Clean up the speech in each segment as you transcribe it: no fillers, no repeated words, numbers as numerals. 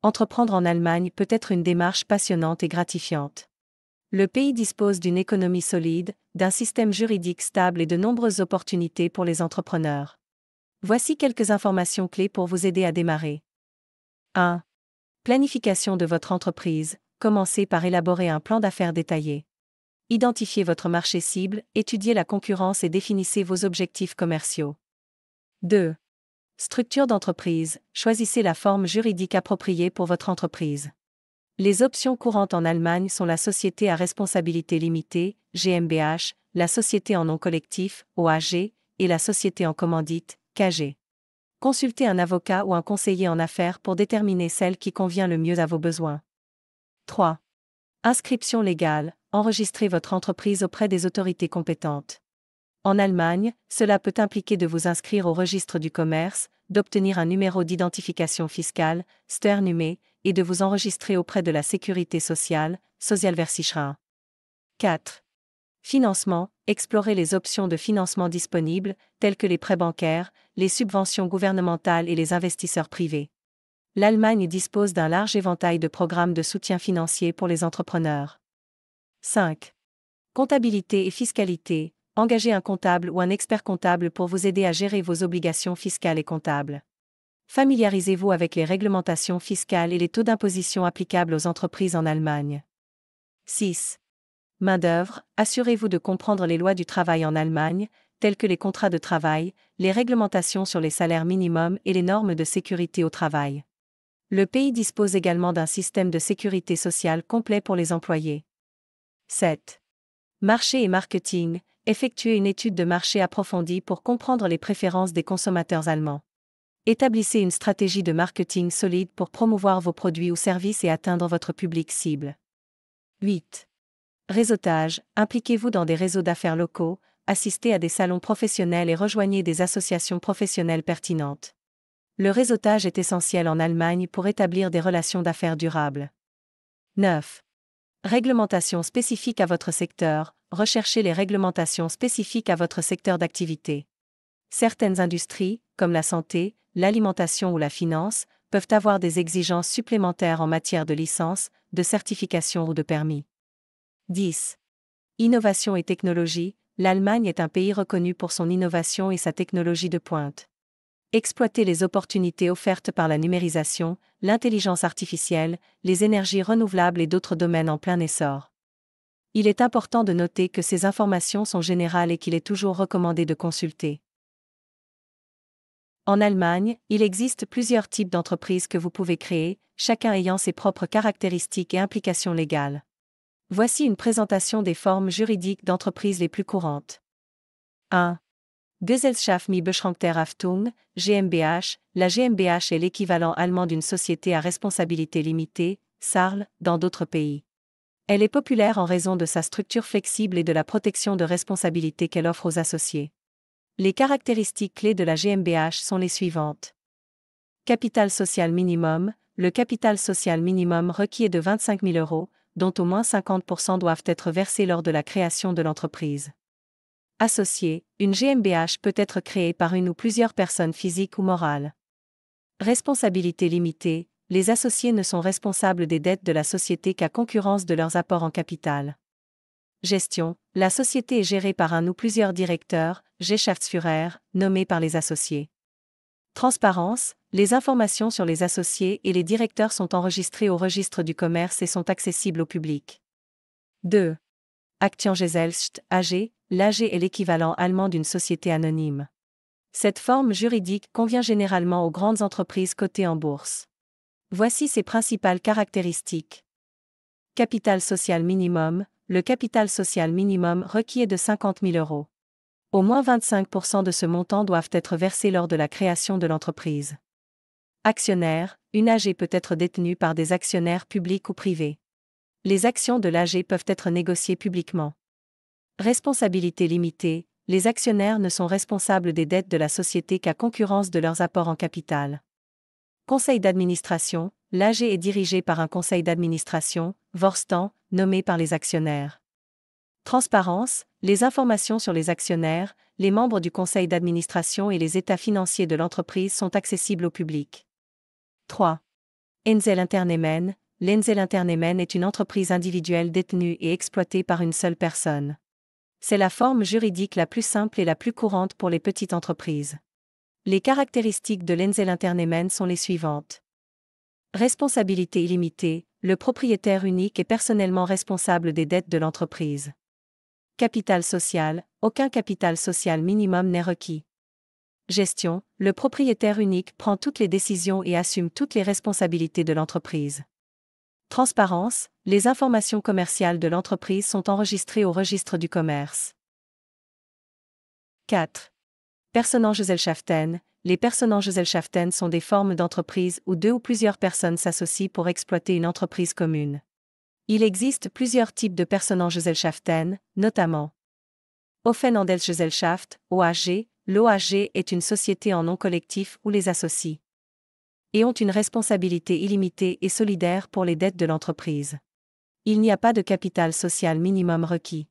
entreprendre en Allemagne peut être une démarche passionnante et gratifiante. Le pays dispose d'une économie solide, d'un système juridique stable et de nombreuses opportunités pour les entrepreneurs. Voici quelques informations clés pour vous aider à démarrer. 1. Planification de votre entreprise. Commencez par élaborer un plan d'affaires détaillé. Identifiez votre marché cible, étudiez la concurrence et définissez vos objectifs commerciaux. 2. Structure d'entreprise. Choisissez la forme juridique appropriée pour votre entreprise. Les options courantes en Allemagne sont la société à responsabilité limitée, GmbH, la société en nom collectif, OAG, et la société en commandite, KG. Consultez un avocat ou un conseiller en affaires pour déterminer celle qui convient le mieux à vos besoins. 3. Inscription légale. Enregistrez votre entreprise auprès des autorités compétentes. En Allemagne, cela peut impliquer de vous inscrire au registre du commerce, d'obtenir un numéro d'identification fiscale, Steuernummer, et de vous enregistrer auprès de la sécurité sociale, Sozialversicherung. 4. Financement. Explorez les options de financement disponibles, telles que les prêts bancaires, les subventions gouvernementales et les investisseurs privés. L'Allemagne dispose d'un large éventail de programmes de soutien financier pour les entrepreneurs. 5. Comptabilité et fiscalité. Engagez un comptable ou un expert comptable pour vous aider à gérer vos obligations fiscales et comptables. Familiarisez-vous avec les réglementations fiscales et les taux d'imposition applicables aux entreprises en Allemagne. 6. Main-d'œuvre. Assurez-vous de comprendre les lois du travail en Allemagne, telles que les contrats de travail, les réglementations sur les salaires minimums et les normes de sécurité au travail. Le pays dispose également d'un système de sécurité sociale complet pour les employés. 7. Marché et marketing. Effectuez une étude de marché approfondie pour comprendre les préférences des consommateurs allemands. Établissez une stratégie de marketing solide pour promouvoir vos produits ou services et atteindre votre public cible. 8. Réseautage. Impliquez-vous dans des réseaux d'affaires locaux, assistez à des salons professionnels et rejoignez des associations professionnelles pertinentes. Le réseautage est essentiel en Allemagne pour établir des relations d'affaires durables. 9. Réglementation spécifique à votre secteur. Recherchez les réglementations spécifiques à votre secteur d'activité. Certaines industries, comme la santé, l'alimentation ou la finance, peuvent avoir des exigences supplémentaires en matière de licence, de certification ou de permis. 10. Innovation et technologie. L'Allemagne est un pays reconnu pour son innovation et sa technologie de pointe. Exploitez les opportunités offertes par la numérisation, l'intelligence artificielle, les énergies renouvelables et d'autres domaines en plein essor. Il est important de noter que ces informations sont générales et qu'il est toujours recommandé de consulter. En Allemagne, il existe plusieurs types d'entreprises que vous pouvez créer, chacun ayant ses propres caractéristiques et implications légales. Voici une présentation des formes juridiques d'entreprises les plus courantes. 1. Gesellschaft mit beschränkter Haftung, GmbH. La GmbH est l'équivalent allemand d'une société à responsabilité limitée, SARL, dans d'autres pays. Elle est populaire en raison de sa structure flexible et de la protection de responsabilité qu'elle offre aux associés. Les caractéristiques clés de la GmbH sont les suivantes. Capital social minimum. Le capital social minimum requis est de 25 000 €, dont au moins 50% doivent être versés lors de la création de l'entreprise. Associé. Une GmbH peut être créée par une ou plusieurs personnes physiques ou morales. Responsabilité limitée. Les associés ne sont responsables des dettes de la société qu'à concurrence de leurs apports en capital. Gestion. La société est gérée par un ou plusieurs directeurs, Geschäftsführer, nommés par les associés. Transparence. Les informations sur les associés et les directeurs sont enregistrées au registre du commerce et sont accessibles au public. 2. Aktiengesellschaft, AG. L'AG est l'équivalent allemand d'une société anonyme. Cette forme juridique convient généralement aux grandes entreprises cotées en bourse. Voici ses principales caractéristiques. Capital social minimum. Le capital social minimum requis est de 50 000 €. Au moins 25% de ce montant doivent être versés lors de la création de l'entreprise. Actionnaire. Une AG peut être détenue par des actionnaires publics ou privés. Les actions de l'AG peuvent être négociées publiquement. Responsabilité limitée. Les actionnaires ne sont responsables des dettes de la société qu'à concurrence de leurs apports en capital. Conseil d'administration. L'AG est dirigée par un conseil d'administration, Vorstand, nommé par les actionnaires. Transparence. Les informations sur les actionnaires, les membres du conseil d'administration et les états financiers de l'entreprise sont accessibles au public. 3. Einzelunternehmen. L'Einzelunternehmen est une entreprise individuelle détenue et exploitée par une seule personne. C'est la forme juridique la plus simple et la plus courante pour les petites entreprises. Les caractéristiques de l'Einzelunternehmen sont les suivantes. Responsabilité illimitée, le propriétaire unique est personnellement responsable des dettes de l'entreprise. Capital social, aucun capital social minimum n'est requis. Gestion, le propriétaire unique prend toutes les décisions et assume toutes les responsabilités de l'entreprise. Transparence, les informations commerciales de l'entreprise sont enregistrées au registre du commerce. 4. Personengesellschaften. Les Personengesellschaften sont des formes d'entreprise où deux ou plusieurs personnes s'associent pour exploiter une entreprise commune. Il existe plusieurs types de Personengesellschaften, notamment Offenhandelsgesellschaft, OAG. L'OAG est une société en nom collectif où les associés et ont une responsabilité illimitée et solidaire pour les dettes de l'entreprise. Il n'y a pas de capital social minimum requis.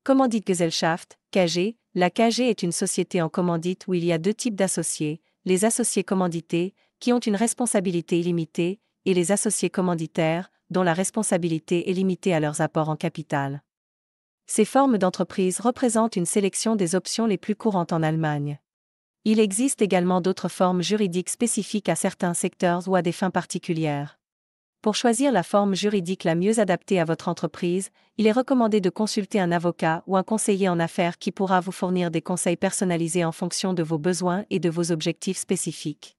Kommanditgesellschaft, KG. La KG est une société en commandite où il y a deux types d'associés, les associés commandités, qui ont une responsabilité illimitée, et les associés commanditaires, dont la responsabilité est limitée à leurs apports en capital. Ces formes d'entreprise représentent une sélection des options les plus courantes en Allemagne. Il existe également d'autres formes juridiques spécifiques à certains secteurs ou à des fins particulières. Pour choisir la forme juridique la mieux adaptée à votre entreprise, il est recommandé de consulter un avocat ou un conseiller en affaires qui pourra vous fournir des conseils personnalisés en fonction de vos besoins et de vos objectifs spécifiques.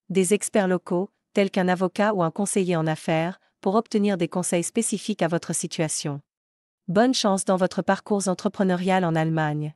Des experts locaux, tels qu'un avocat ou un conseiller en affaires, pour obtenir des conseils spécifiques à votre situation. Bonne chance dans votre parcours entrepreneurial en Allemagne.